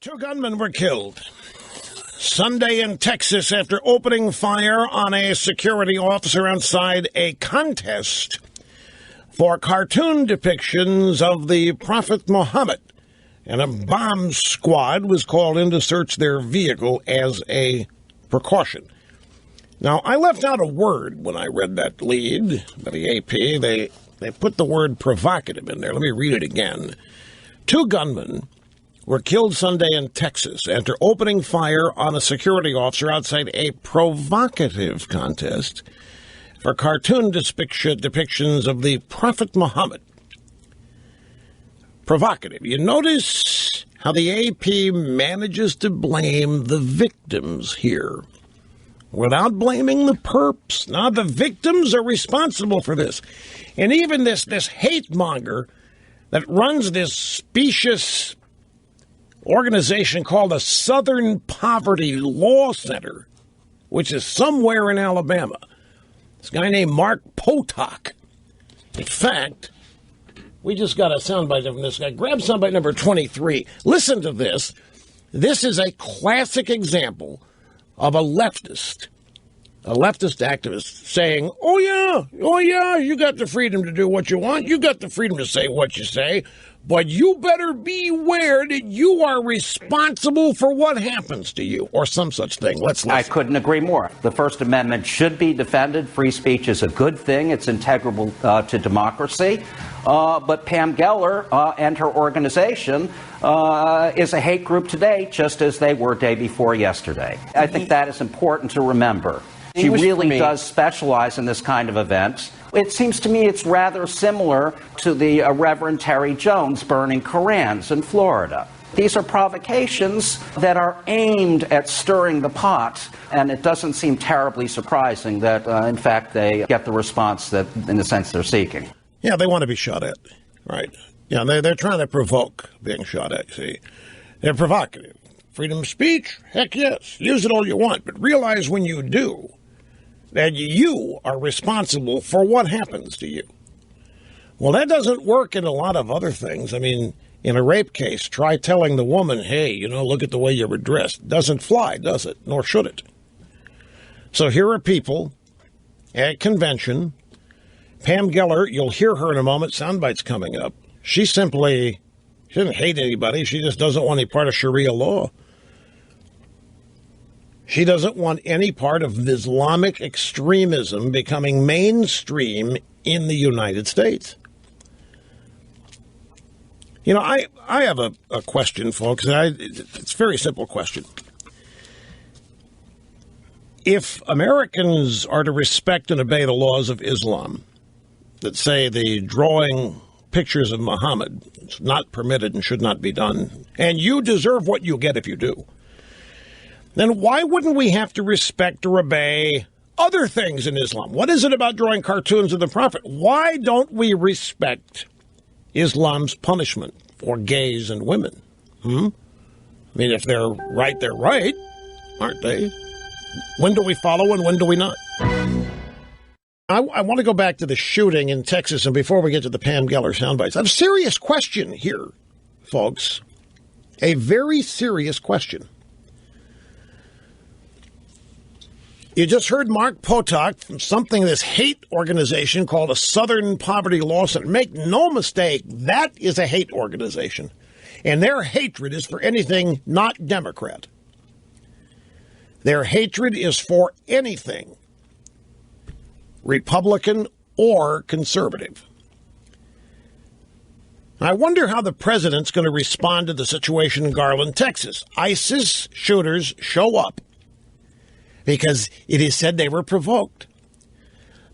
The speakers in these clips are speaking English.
Two gunmen were killed Sunday in Texas after opening fire on a security officer outside a contest for cartoon depictions of the Prophet Muhammad, and a bomb squad was called in to search their vehicle as a precaution. Now, I left out a word when I read that lead by the AP. They put the word provocative in there. Let me read it again. Two gunmen were killed Sunday in Texas after opening fire on a security officer outside a provocative contest for cartoon depictions of the Prophet Muhammad. Provocative. You notice how the AP manages to blame the victims here without blaming the perps. Now, the victims are responsible for this. And even this hate monger that runs this specious organization called the Southern Poverty Law Center, which is somewhere in Alabama. This guy named Mark Potok. In fact, we just got a soundbite from this guy. Grab soundbite number 23. Listen to this. This is a classic example of a leftist activist saying, oh yeah, you got the freedom to do what you want. You got the freedom to say what you say. But you better beware that you are responsible for what happens to you, or some such thing. Let's listen. I couldn't agree more. The First Amendment should be defended. Free speech is a good thing. It's integral to democracy. But Pam Geller and her organization is a hate group today, just as they were day before yesterday. I think that is important to remember. She really does specialize in this kind of event. It seems to me it's rather similar to the Reverend Terry Jones burning Korans in Florida. These are provocations that are aimed at stirring the pot, and it doesn't seem terribly surprising that, in fact, they get the response that, in the sense, they're seeking. Yeah, they want to be shot at, right? Yeah, they're trying to provoke being shot at, see. They're provocative. Freedom of speech? Heck yes. Use it all you want, but realize when you do that you are responsible for what happens to you. Well, that doesn't work in a lot of other things. I mean, in a rape case, try telling the woman, hey, look at the way you were dressed. Doesn't fly, does it? Nor should it. So here are people at convention. Pam Geller, you'll hear her in a moment. Soundbite's coming up. She doesn't hate anybody. She just doesn't want any part of Sharia law. She doesn't want any part of Islamic extremism becoming mainstream in the United States. I have a question, folks. It's a very simple question. If Americans are to respect and obey the laws of Islam that say the drawing pictures of Muhammad is not permitted and should not be done, and you deserve what you get if you do, then why wouldn't we have to respect or obey other things in Islam? What is it about drawing cartoons of the Prophet? Why don't we respect Islam's punishment for gays and women? I mean, if they're right, aren't they? When do we follow and when do we not? I want to go back to the shooting in Texas, and before we get to the Pam Geller soundbites, I have a serious question here, folks. A very serious question. You just heard Mark Potok from this hate organization called a Southern Poverty Law Center. Make no mistake, that is a hate organization. And their hatred is for anything not Democrat. Their hatred is for anything Republican or conservative. I wonder how the president's going to respond to the situation in Garland, Texas. ISIS shooters show up because it is said they were provoked.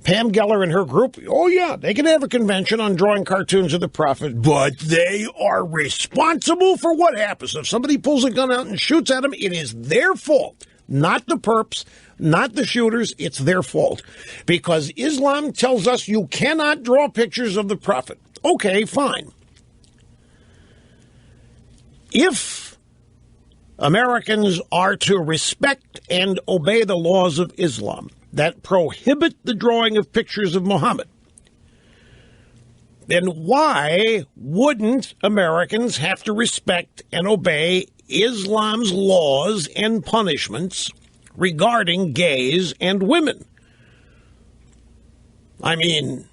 Pam Geller and her group, oh yeah, they can have a convention on drawing cartoons of the Prophet, but they are responsible for what happens. If somebody pulls a gun out and shoots at them, it is their fault, not the perps, not the shooters. It's their fault because Islam tells us you cannot draw pictures of the Prophet. Okay, fine. If Americans are to respect and obey the laws of Islam that prohibit the drawing of pictures of Muhammad, then why wouldn't Americans have to respect and obey Islam's laws and punishments regarding gays and women. I mean,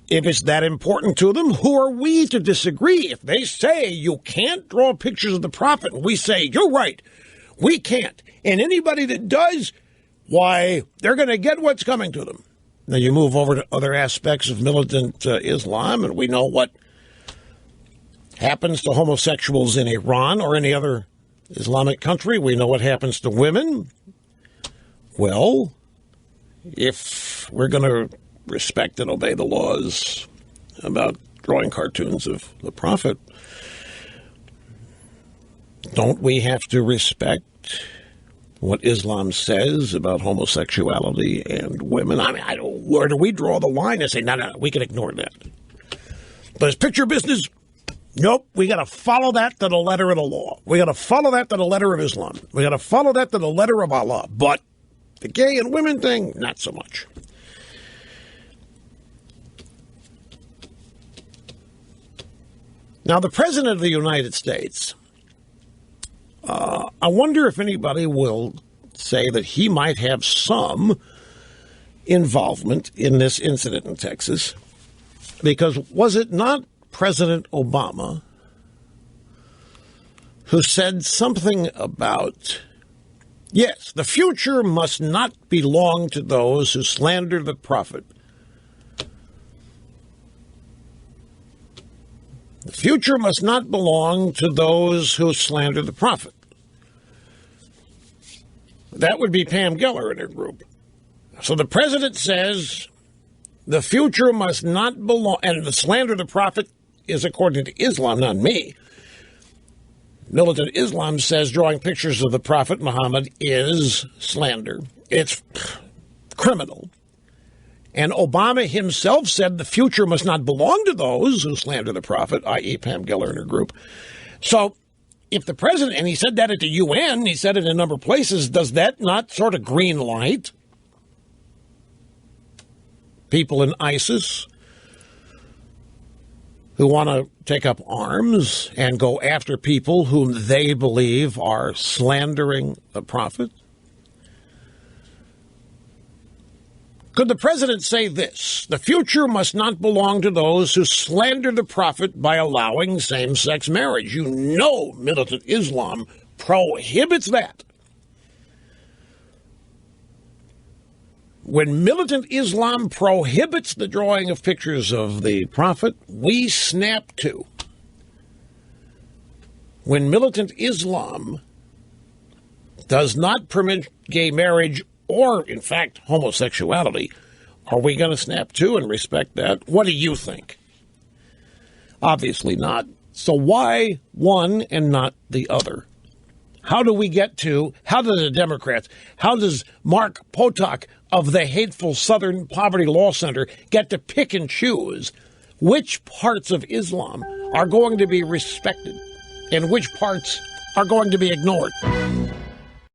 if it's that important to them, who are we to disagree? If they say you can't draw pictures of the prophet, and we say, you're right, we can't. And anybody that does, why, they're going to get what's coming to them. Now you move over to other aspects of militant Islam, and we know what happens to homosexuals in Iran or any other Islamic country. We know what happens to women. Well, if we're going to respect and obey the laws about drawing cartoons of the prophet, don't we have to respect what Islam says about homosexuality and women? I mean, where do we draw the line and say, no, we can ignore that? But it's picture business. Nope, we got to follow that to the letter of the law. We got to follow that to the letter of Islam. We got to follow that to the letter of Allah. But the gay and women thing, not so much. Now, the President of the United States, I wonder if anybody will say that he might have some involvement in this incident in Texas, because was it not President Obama who said something about, yes, the future must not belong to those who slander the prophet. The future must not belong to those who slander the prophet. That would be Pam Geller and her group. So the president says the future must not belong, and the slander of the prophet is according to Islam, not me. Militant Islam says drawing pictures of the prophet Muhammad is slander. It's criminal. And Obama himself said the future must not belong to those who slander the prophet, i.e. Pam Geller and her group. So if the president, and he said that at the UN, he said it in a number of places, does that not sort of green light people in ISIS who want to take up arms and go after people whom they believe are slandering the prophet? Could the president say this? The future must not belong to those who slander the prophet by allowing same-sex marriage. You know militant Islam prohibits that. When militant Islam prohibits the drawing of pictures of the prophet, we snap to. When militant Islam does not permit gay marriage or, in fact, homosexuality, are we going to snap to and respect that? What do you think? Obviously not. So why one and not the other? How do we get to, how do the Democrats, how does Mark Potok of the hateful Southern Poverty Law Center get to pick and choose which parts of Islam are going to be respected and which parts are going to be ignored?